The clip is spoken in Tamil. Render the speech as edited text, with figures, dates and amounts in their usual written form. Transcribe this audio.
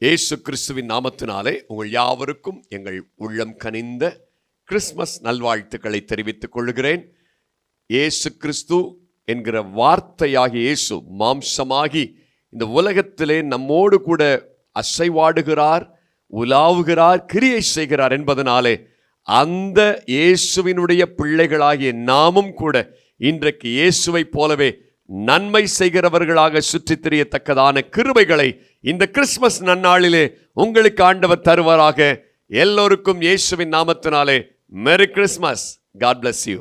இயேசு கிறிஸ்துவின் நாமத்தினாலே உங்கள் யாவருக்கும் எங்கள் உள்ளம் கனிந்த கிறிஸ்மஸ் நல்வாழ்த்துக்களை தெரிவித்துக் கொள்கிறேன். இயேசு கிறிஸ்து என்கிற வார்த்தையாகி இயேசு மாம்சமாகி இந்த உலகத்திலே நம்மோடு கூட அசைவாடுகிறார், உலாவுகிறார், கிரியை செய்கிறார் என்பதனாலே அந்த இயேசுவினுடைய பிள்ளைகளாகிய நாமும் கூட இன்றைக்கு இயேசுவை போலவே நன்மை செய்கிறவர்களாக சுற்றித் திரியத்தக்கதான கிருபைகளை இந்த கிறிஸ்மஸ் நன்னாளிலே உங்களுக்கு ஆண்டவர் தருவாராக. எல்லோருக்கும் இயேசுவின் நாமத்தினாலே மெரி கிறிஸ்மஸ். God bless you.